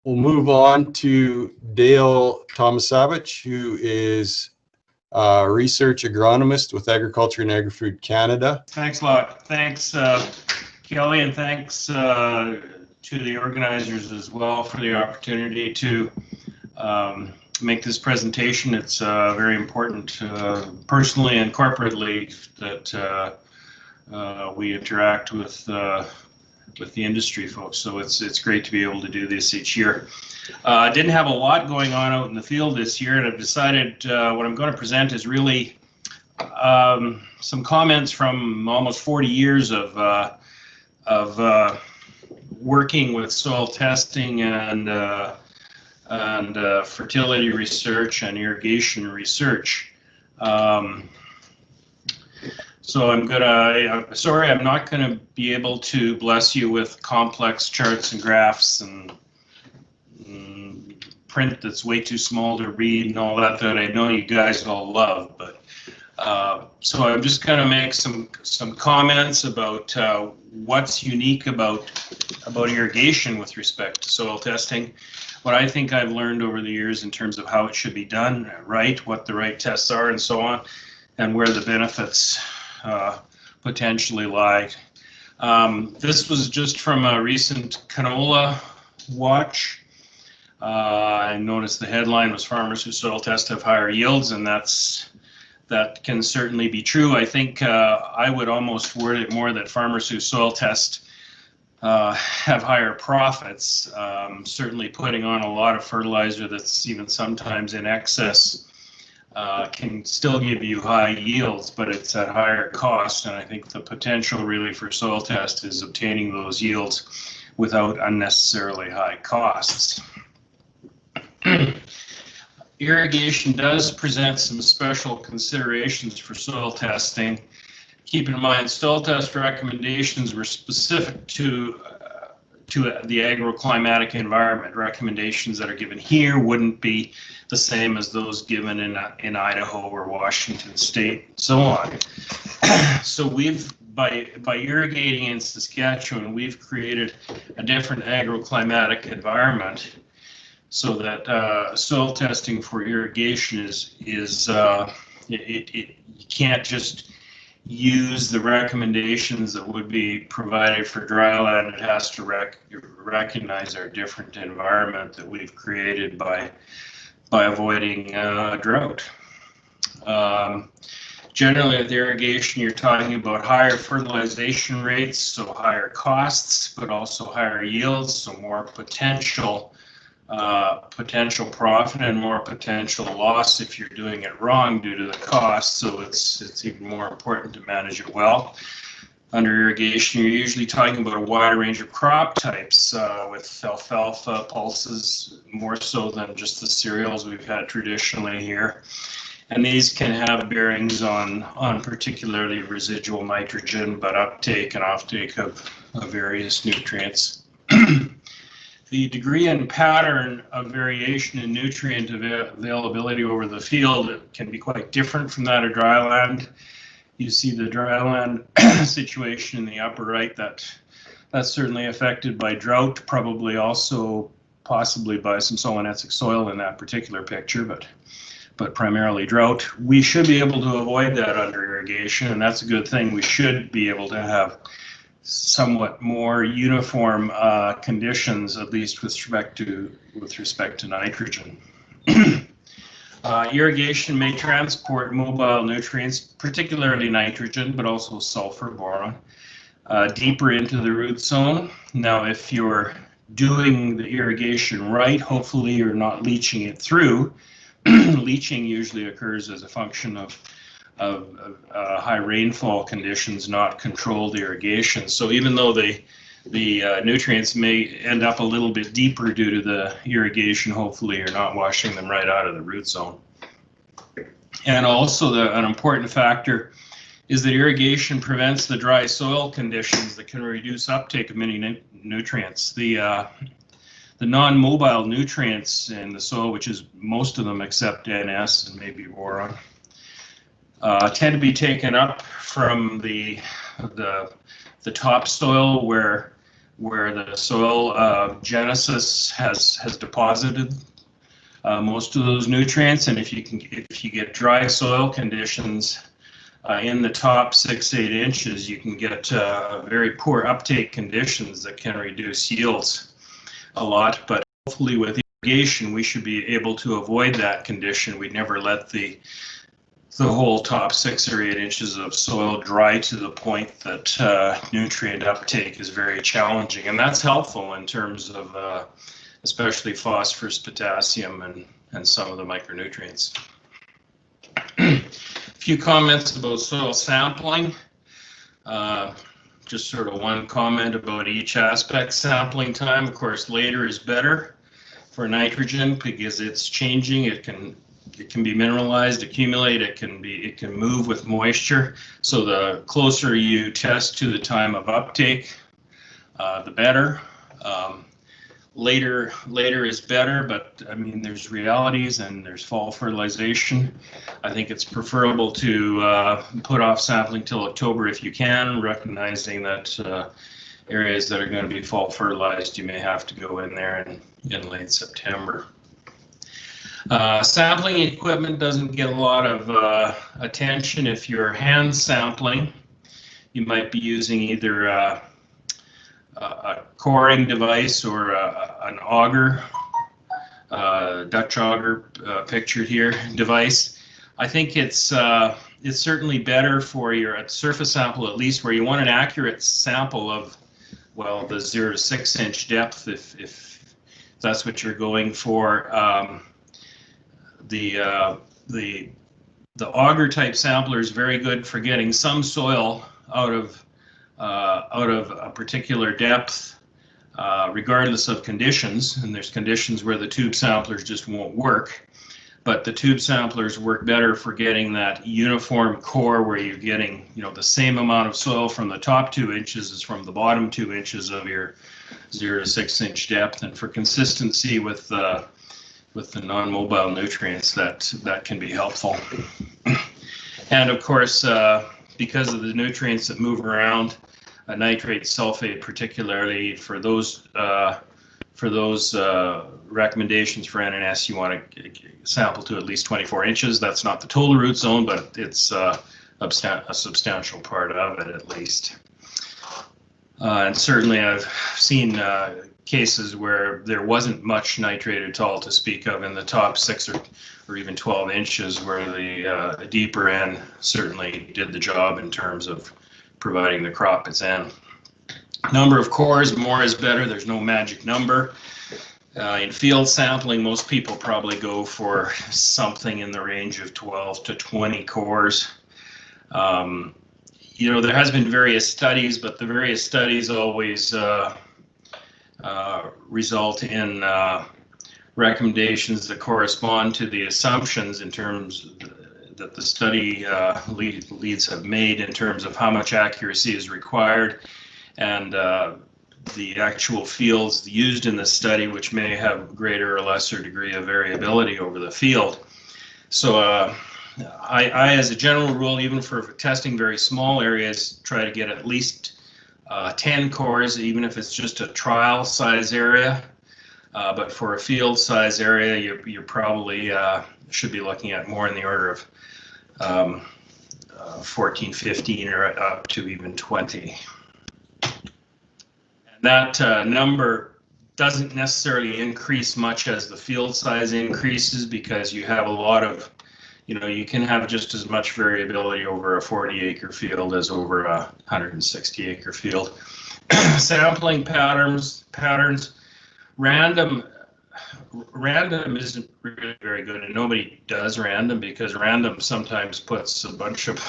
We'll move on to Dale Tomasiewicz, who is a research agronomist with Agriculture and Agri-Food Canada. Thanks a lot. Thanks, Kelly, and thanks to the organizers as well for the opportunity to make this presentation. It's very important personally and corporately that we interact with the industry folks, so it's great to be able to do this each year. I didn't have a lot going on out in the field this year, and I've decided what I'm going to present is really some comments from almost 40 years of working with soil testing and fertility research and irrigation research. So I'm sorry, I'm not gonna be able to bless you with complex charts and graphs and print that's way too small to read and all that I know you guys all love. But so I'm just gonna make some comments about what's unique about irrigation with respect to soil testing, what I think I've learned over the years in terms of how it should be done right, what the right tests are, and so on, and where the benefits potentially lie. This was just from a recent canola watch. I noticed the headline was "Farmers who soil test have higher yields," and that can certainly be true. I think I would almost word it more that farmers who soil test have higher profits. Certainly putting on a lot of fertilizer that's even sometimes in excess can still give you high yields, but it's at higher cost, and I think the potential really for soil test is obtaining those yields without unnecessarily high costs. Irrigation does present some special considerations for soil testing. Keep in mind, soil test recommendations were specific to the agroclimatic environment. Recommendations that are given here wouldn't be the same as those given in Idaho or Washington State, and so on. So by irrigating in Saskatchewan, we've created a different agroclimatic environment, so that soil testing for irrigation you can't just use the recommendations that would be provided for dry land. It has to recognize our different environment that we've created by avoiding drought. Generally with irrigation, you're talking about higher fertilization rates, so higher costs, but also higher yields, so more potential profit and more potential loss if you're doing it wrong due to the cost. So it's even more important to manage it well. Under irrigation, you're usually talking about a wide range of crop types with alfalfa, pulses, more so than just the cereals we've had traditionally here. And these can have bearings on particularly residual nitrogen, but uptake and offtake of various nutrients. The degree and pattern of variation in nutrient availability over the field can be quite different from that of dry land. You see the dry land situation in the upper right, that's certainly affected by drought, probably also possibly by some solonesic soil in that particular picture, but primarily drought. We should be able to avoid that under irrigation, and that's a good thing. We should be able to have somewhat more uniform conditions, at least with respect to nitrogen. Irrigation may transport mobile nutrients, particularly nitrogen, but also sulfur, boron, deeper into the root zone. Now, if you're doing the irrigation right, hopefully you're not leaching it through. Leaching usually occurs as a function of high rainfall conditions, not controlled irrigation. So even though the nutrients may end up a little bit deeper due to the irrigation, hopefully you're not washing them right out of the root zone. And also an important factor is that irrigation prevents the dry soil conditions that can reduce uptake of many nutrients. The non-mobile nutrients in the soil, which is most of them except NS and maybe boron, tend to be taken up from the topsoil, where where the soil genesis has deposited most of those nutrients, and if you get dry soil conditions in the top 6-8 inches, you can get very poor uptake conditions that can reduce yields a lot. But hopefully with irrigation, we should be able to avoid that condition. We never let the whole top 6 or 8 inches of soil dry to the point that nutrient uptake is very challenging, and that's helpful in terms of especially phosphorus, potassium, and some of the micronutrients. A few comments about soil sampling. Just sort of one comment about each aspect. Sampling time, of course, later is better for nitrogen because it's changing. It can be mineralized, accumulate. It can move with moisture. So the closer you test to the time of uptake, the better. Later is better, but I mean, there's realities and there's fall fertilization. I think it's preferable to put off sampling till October if you can, recognizing that areas that are going to be fall fertilized, you may have to go in there in late September. Sampling equipment doesn't get a lot of attention. If you're hand sampling, you might be using either a coring device or an auger, Dutch auger pictured here, device. I think it's certainly better for your surface sample, at least where you want an accurate sample of, well, the 0 to 6 inch depth, if that's what you're going for. The auger type sampler is very good for getting some soil out of a particular depth, regardless of conditions. And there's conditions where the tube samplers just won't work, but the tube samplers work better for getting that uniform core where you're getting, the same amount of soil from the top 2 inches as from the bottom 2 inches of your 0 to 6 inch depth. And for consistency with the non-mobile nutrients, that can be helpful. And of course, because of the nutrients that move around, nitrate, sulfate, particularly for those recommendations for NNS, you want to sample to at least 24 inches. That's not the total root zone, but it's a substantial part of it at least. And certainly I've seen cases where there wasn't much nitrate at all to speak of in the top 6 or even 12 inches, where the deeper end certainly did the job in terms of providing the crop its end. Number of cores, more is better. There's no magic number. In field sampling, most people probably go for something in the range of 12 to 20 cores. There has been various studies, but the various studies always result in recommendations that correspond to the assumptions in terms that the study leads have made in terms of how much accuracy is required, and the actual fields used in the study, which may have greater or lesser degree of variability over the field. So I, as a general rule, even for testing very small areas, try to get at least 10 cores, even if it's just a trial size area. But for a field size area, you probably should be looking at more in the order of 14, 15, or up to even 20. And that number doesn't necessarily increase much as the field size increases, because you have a lot of, you can have just as much variability over a 40-acre field as over a 160-acre field. Sampling patterns, random isn't really very good, and nobody does random, because random sometimes puts a bunch of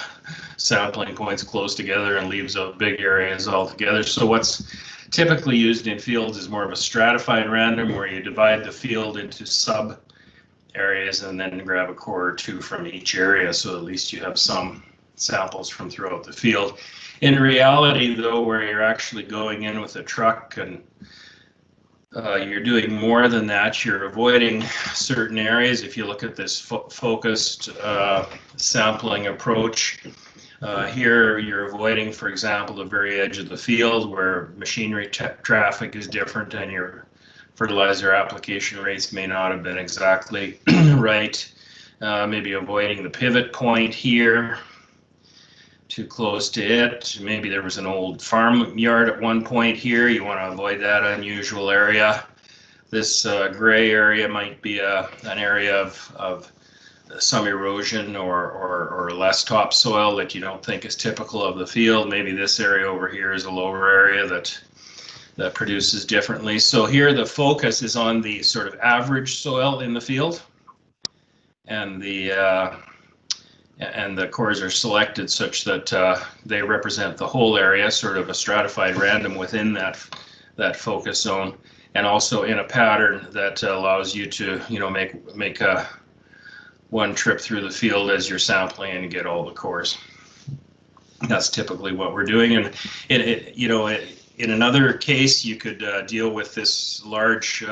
sampling points close together and leaves out big areas altogether. So what's typically used in fields is more of a stratified random, where you divide the field into sub areas and then grab a core or two from each area, so at least you have some samples from throughout the field. In reality, though, where you're actually going in with a truck and you're doing more than that, you're avoiding certain areas. If you look at this focused sampling approach, Here you're avoiding, for example, the very edge of the field where machinery traffic is different and your fertilizer application rates may not have been exactly right. Maybe avoiding the pivot point here, too close to it. Maybe there was an old farm yard at one point here. You want to avoid that unusual area. This gray area might be an area of some erosion or less topsoil that you don't think is typical of the field. Maybe this area over here is a lower area that produces differently. So here the focus is on the sort of average soil in the field, and the cores are selected such that they represent the whole area, sort of a stratified random within that focus zone, and also in a pattern that allows you to, you know, make a one trip through the field as you're sampling and get all the cores. That's typically what we're doing, and in another case you could deal with this large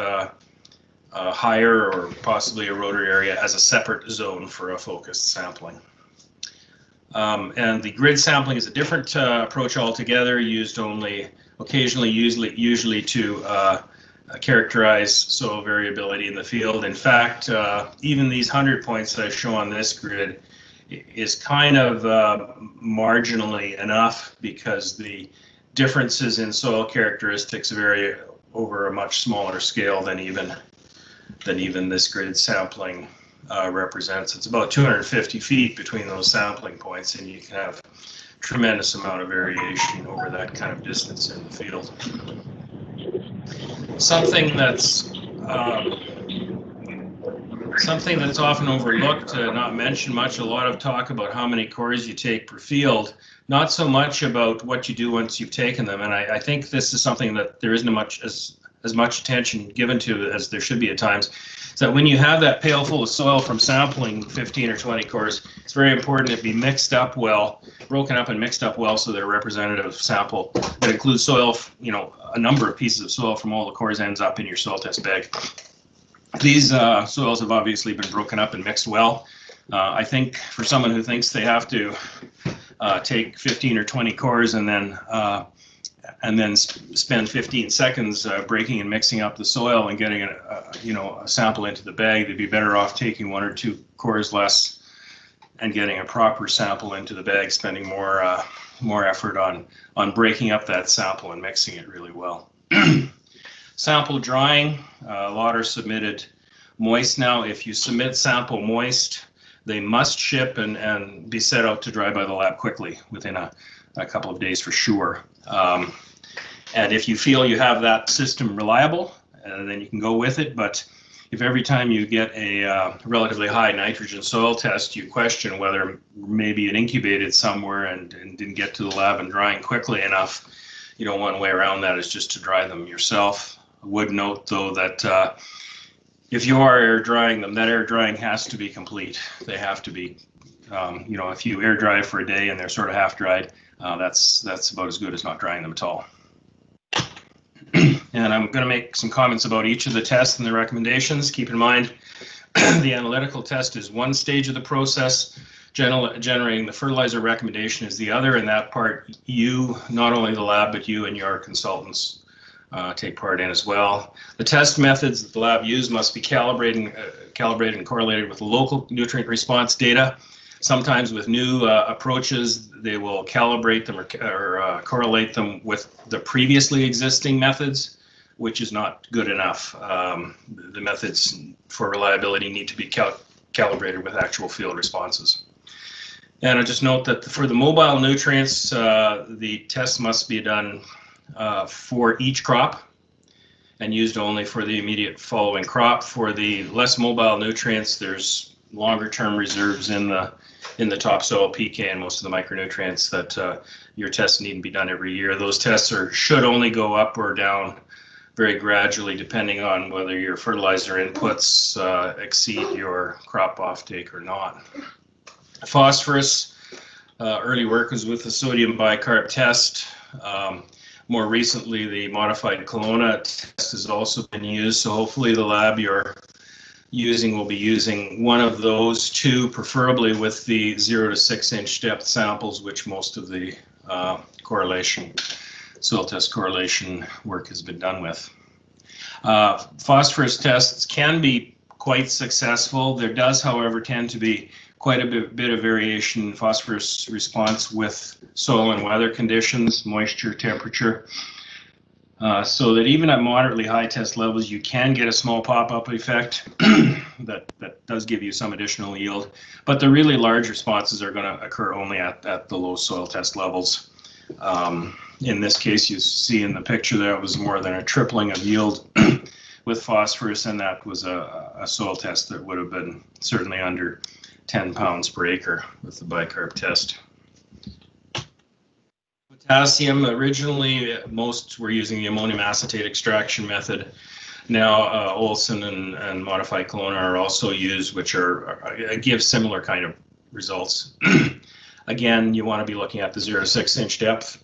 higher or possibly a rotary area as a separate zone for a focused sampling. And the grid sampling is a different approach altogether, used only occasionally, usually to characterize soil variability in the field. In fact, even these 100 points that I show on this grid is kind of marginally enough, because the differences in soil characteristics vary over a much smaller scale than even this grid sampling represents. It's about 250 feet between those sampling points, and you can have tremendous amount of variation over that kind of distance in the field. Something that's often overlooked, not mentioned much, a lot of talk about how many cores you take per field, not so much about what you do once you've taken them. And I think this is something that there isn't as much attention given to as there should be at times. Is that when you have that pail full of soil from sampling 15 or 20 cores, it's very important it be mixed up well, broken up and mixed up well, so that a representative sample that includes soil, you know, a number of pieces of soil from all the cores ends up in your soil test bag. These soils have obviously been broken up and mixed well. I think for someone who thinks they have to take 15 or 20 cores and then spend 15 seconds breaking and mixing up the soil and getting a sample into the bag, they'd be better off taking 1 or 2 cores less and getting a proper sample into the bag, spending more effort on breaking up that sample and mixing it really well. Sample drying, a lot are submitted moist now. If you submit sample moist, they must ship and be set out to dry by the lab quickly, within a couple of days for sure. And if you feel you have that system reliable, then you can go with it. But if every time you get a relatively high nitrogen soil test, you question whether maybe it incubated somewhere and didn't get to the lab and drying quickly enough, one way around that is just to dry them yourself. I would note, though, that if you are air drying them, that air drying has to be complete. They have to be, if you air dry for a day and they're sort of half dried, that's about as good as not drying them at all. And I'm going to make some comments about each of the tests and the recommendations. Keep in mind, the analytical test is one stage of the process. Generating the fertilizer recommendation is the other, and that part you, not only the lab, but you and your consultants take part in as well. The test methods that the lab use must be calibrated and correlated with local nutrient response data. Sometimes with new approaches, they will calibrate them or correlate them with the previously existing methods, which is not good enough. The methods for reliability need to be calibrated with actual field responses. And I just note that for the mobile nutrients, the test must be done for each crop and used only for the immediate following crop. For the less mobile nutrients, there's longer term reserves in the topsoil, PK, and most of the micronutrients that your tests need to be done every year. Those tests should only go up or down very gradually, depending on whether your fertilizer inputs exceed your crop offtake or not. Phosphorus, early work was with the sodium bicarb test. More recently, the modified Kelowna test has also been used, so hopefully the lab you're we'll be using one of those two, preferably with the 0 to 6 inch depth samples, which most of the soil test correlation work has been done with. Phosphorus tests can be quite successful. There does, however, tend to be quite a bit of variation in phosphorus response with soil and weather conditions, moisture, temperature, so that even at moderately high test levels, you can get a small pop-up effect that does give you some additional yield. But the really large responses are going to occur only at the low soil test levels. In this case, you see in the picture there it was more than a tripling of yield with phosphorus, and that was a soil test that would have been certainly under 10 pounds per acre with the bicarb test. Potassium, originally most were using the ammonium acetate extraction method. Now Olson and modified Kelowna are also used, which give similar kind of results. Again, you want to be looking at the 0 to 6 inch depth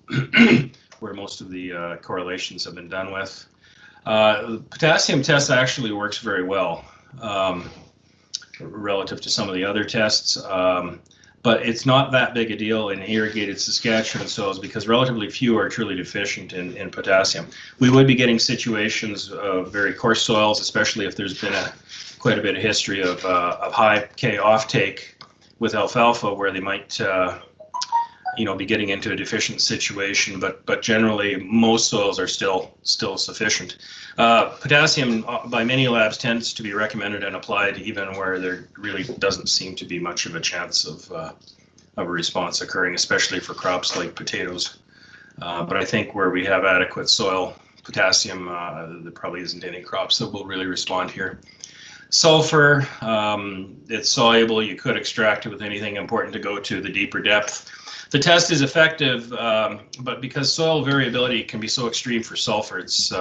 where most of the correlations have been done with. The potassium test actually works very well relative to some of the other tests, but it's not that big a deal in irrigated Saskatchewan soils because relatively few are truly deficient in potassium. We would be getting situations of very coarse soils, especially if there's been quite a bit of history of high K offtake with alfalfa, where they might be getting into a deficient situation, but generally most soils are still sufficient. Potassium by many labs tends to be recommended and applied even where there really doesn't seem to be much of a chance of a response occurring, especially for crops like potatoes. But I think where we have adequate soil potassium, there probably isn't any crops that will really respond here. Sulfur, it's soluble. You could extract it with anything important to go to the deeper depth. The test is effective, but because soil variability can be so extreme for sulfur, it's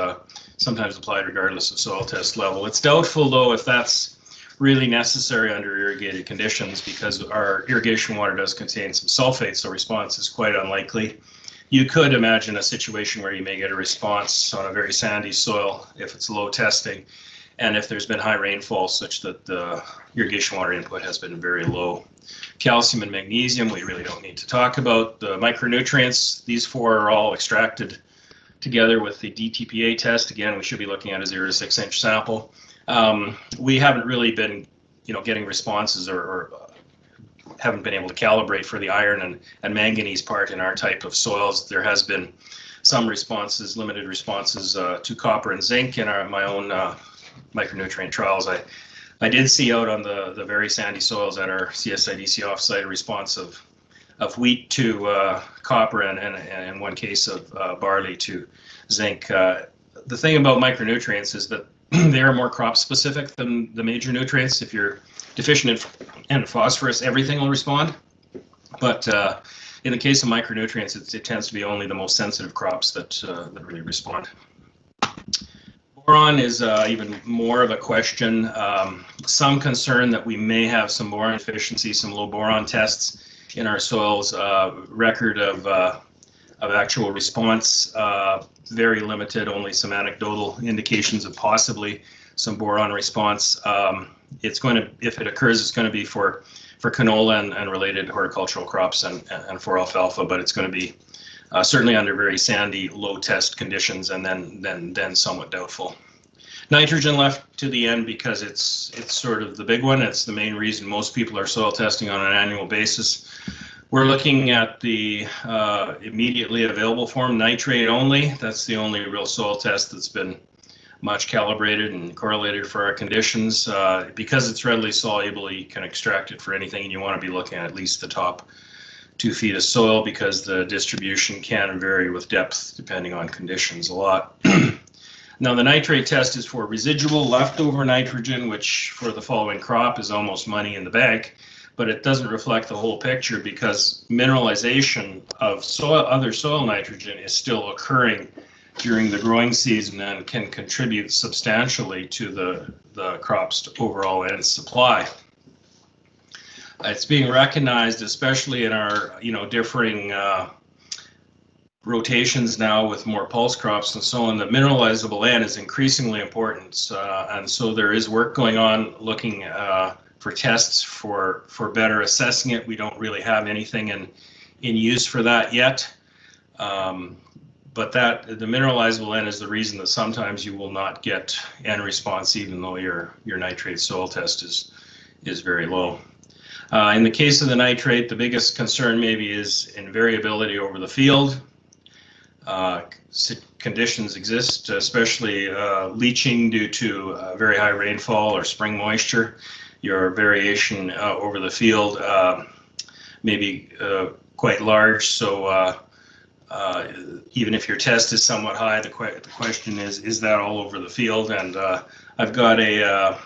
sometimes applied regardless of soil test level. It's doubtful, though, if that's really necessary under irrigated conditions because our irrigation water does contain some sulfate, so response is quite unlikely. You could imagine a situation where you may get a response on a very sandy soil if it's low testing, and if there's been high rainfall such that the irrigation water input has been very low. Calcium and magnesium, we really don't need to talk about. The micronutrients, these four are all extracted together with the DTPA test. Again, we should be looking at a 0 to 6 inch sample. We haven't really been, getting responses or haven't been able to calibrate for the iron and manganese part in our type of soils. There has been some responses, limited responses to copper and zinc in my own micronutrient trials. I did see out on the very sandy soils at our CSIDC offsite a response of wheat to copper and in one case of barley to zinc. The thing about micronutrients is that they are more crop specific than the major nutrients. If you're deficient in phosphorus, everything will respond. But in the case of micronutrients, it tends to be only the most sensitive crops that really respond. Boron is even more of a question. Some concern that we may have some boron deficiency, some low boron tests in our soils. Record of actual response, very limited, only some anecdotal indications of possibly some boron response. It's going to, if it occurs, it's going to be for canola and related horticultural crops and for alfalfa, but it's going to be certainly under very sandy, low test conditions, and then somewhat doubtful. Nitrogen left to the end because it's sort of the big one. It's the main reason most people are soil testing on an annual basis. We're looking at the immediately available form, nitrate only. That's the only real soil test that's been much calibrated and correlated for our conditions. Because it's readily soluble, you can extract it for anything, and you want to be looking at least the top 2 feet of soil because the distribution can vary with depth depending on conditions a lot. Now the nitrate test is for residual leftover nitrogen, which for the following crop is almost money in the bank, but it doesn't reflect the whole picture because mineralization of other soil nitrogen is still occurring during the growing season and can contribute substantially to the crop's overall end supply. It's being recognized, especially in our differing rotations now with more pulse crops and so on, the mineralizable N is increasingly important. And so there is work going on looking for tests for better assessing it. We don't really have anything in use for that yet. But the mineralizable N is the reason that sometimes you will not get N response even though your nitrate soil test is very low. In the case of the nitrate, the biggest concern maybe is in variability over the field. Conditions exist, especially leaching due to very high rainfall or spring moisture. Your variation over the field may be quite large, so even if your test is somewhat high, the question is that all over the field? And I've got a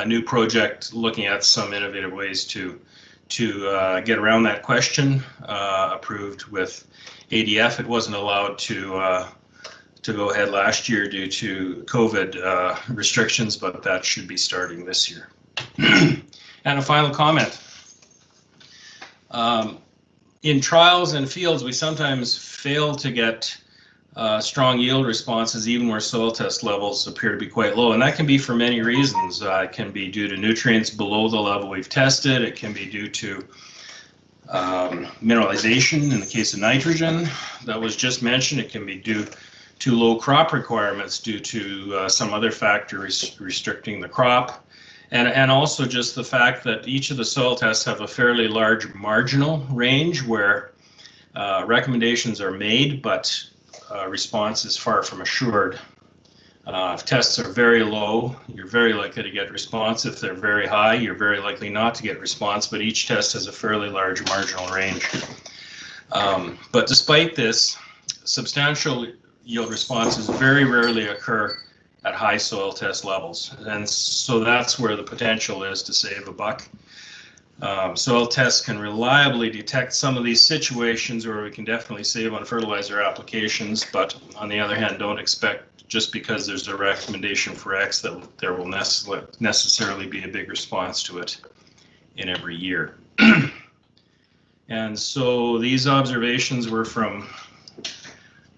new project looking at some innovative ways to get around that question, approved with ADF. It wasn't allowed to go ahead last year due to COVID restrictions, but that should be starting this year. And a final comment. In trials and fields, we sometimes fail to get strong yield responses even where soil test levels appear to be quite low, and that can be for many reasons. It can be due to nutrients below the level we've tested. It can be due to mineralization in the case of nitrogen that was just mentioned. It can be due to low crop requirements due to some other factor restricting the crop. And also just the fact that each of the soil tests have a fairly large marginal range where recommendations are made, but response is far from assured. If tests are very low, you're very likely to get response. If they're very high, you're very likely not to get response, but each test has a fairly large marginal range. But despite this, substantial yield responses very rarely occur at high soil test levels. And so that's where the potential is to save a buck. Soil tests can reliably detect some of these situations where we can definitely save on fertilizer applications, but on the other hand, don't expect just because there's a recommendation for X that there will necessarily be a big response to it in every year. And so these observations were from,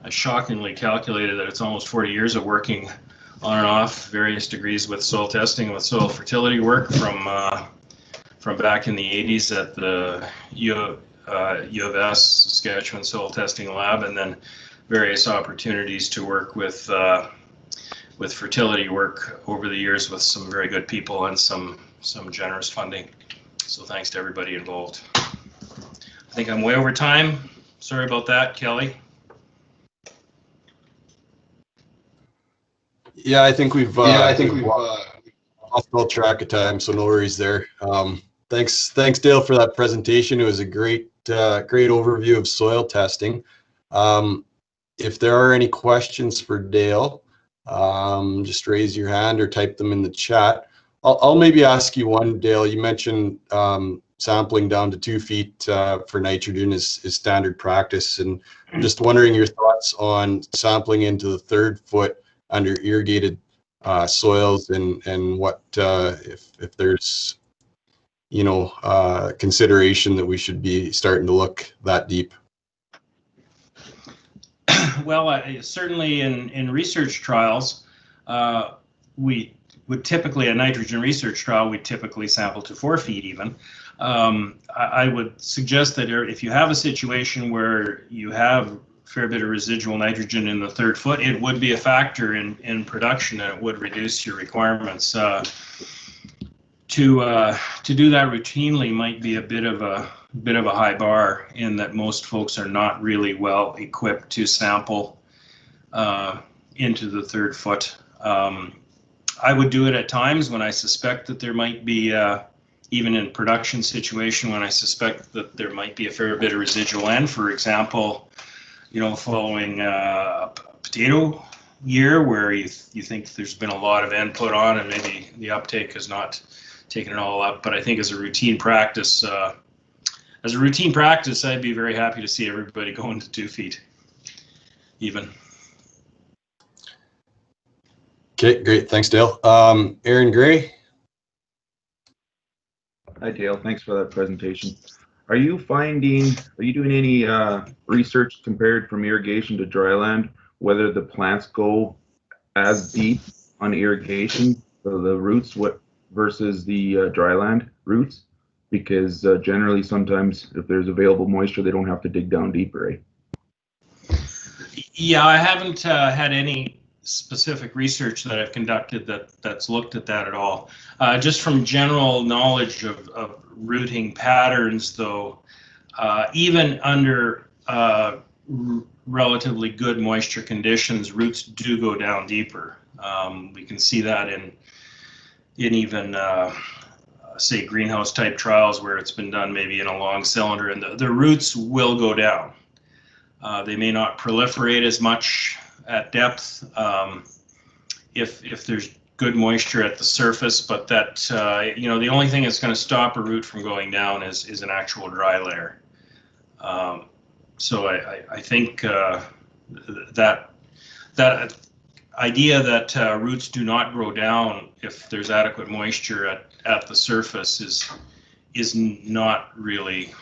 I shockingly calculated that it's almost 40 years of working on and off various degrees with soil testing, with soil fertility work from back in the 80s at the U of S Saskatchewan Soil Testing Lab, and then various opportunities to work with fertility work over the years with some very good people and some generous funding. So thanks to everybody involved. I think I'm way over time. Sorry about that, Kelly. Yeah, I think we've lost all track of time, so no worries there. Thanks, Dale, for that presentation. It was a great overview of soil testing. If there are any questions for Dale, just raise your hand or type them in the chat. I'll maybe ask you one, Dale. You mentioned sampling down to 2 feet for nitrogen is standard practice, and I'm just wondering your thoughts on sampling into the 3rd foot under irrigated soils, and what if there's consideration that we should be starting to look that deep. Well, certainly in research trials, we would typically, a nitrogen research trial, we typically sample to 4 feet even. I would suggest that if you have a situation where you have a fair bit of residual nitrogen in the 3rd foot, it would be a factor in production, and it would reduce your requirements. To do that routinely might be a bit of a high bar, in that most folks are not really well equipped to sample into the 3rd foot. I would do it at times when I suspect that there might be, even in production situation, when I suspect that there might be a fair bit of residual N. For example, following a potato year where you think there's been a lot of N put on and maybe the uptake has not taken it all up. But I think as a routine practice, I'd be very happy to see everybody going to 2 feet even. Okay, great. Thanks, Dale. Aaron Gray. Hi, Dale. Thanks for that presentation. Are you doing any research compared from irrigation to dryland, whether the plants go as deep on irrigation, the roots, versus the dryland roots? Because generally, sometimes if there's available moisture, they don't have to dig down deeper, right? Yeah, I haven't had any specific research that I've conducted that's looked at that at all. Just from general knowledge of rooting patterns, though, even under relatively good moisture conditions, roots do go down deeper. We can see that in even say greenhouse type trials where it's been done maybe in a long cylinder, and the roots will go down. They may not proliferate as much at depth if there's good moisture at the surface, but that the only thing that's going to stop a root from going down is an actual dry layer. So I think that idea that roots do not grow down if there's adequate moisture at the surface is not really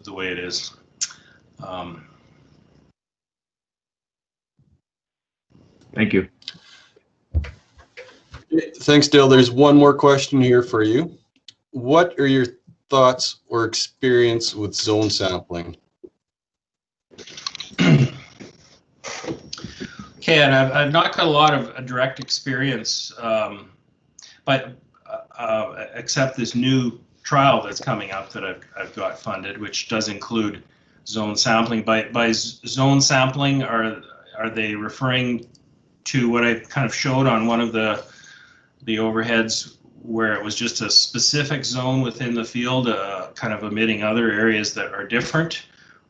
the way it is. Thank you. Thanks, Dale. There's one more question here for you. What are your thoughts or experience with zone sampling? Okay, and I've not got a lot of direct experience, but except this new trial that's coming up that I've got funded, which does include zone sampling. By zone sampling, are they referring to what I kind of showed on one of the overheads, where it was just a specific zone within the field, kind of omitting other areas that are different,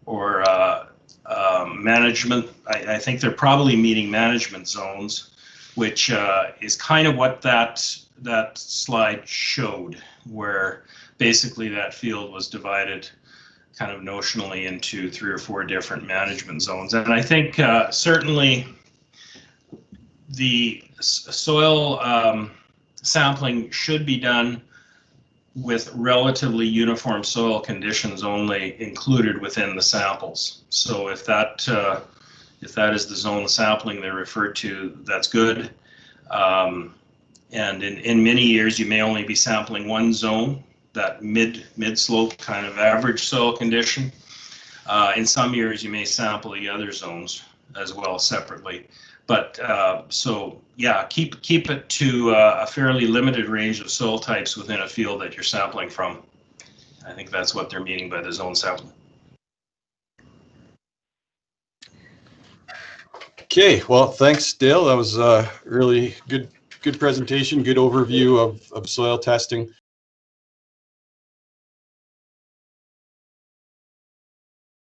or management? I think they're probably meeting management zones, which is kind of what that slide showed, where basically that field was divided kind of notionally into 3 or 4 different management zones. And I think certainly the soil sampling should be done with relatively uniform soil conditions only included within the samples. So if that is the zone sampling they refer to, that's good. And in many years, you may only be sampling one zone, that mid-slope kind of average soil condition. In some years, you may sample the other zones as well separately. But so yeah, keep it to a fairly limited range of soil types within a field that you're sampling from. I think that's what they're meaning by the zone sampling. Okay, well, thanks, Dale. That was a really good presentation, good overview of soil testing.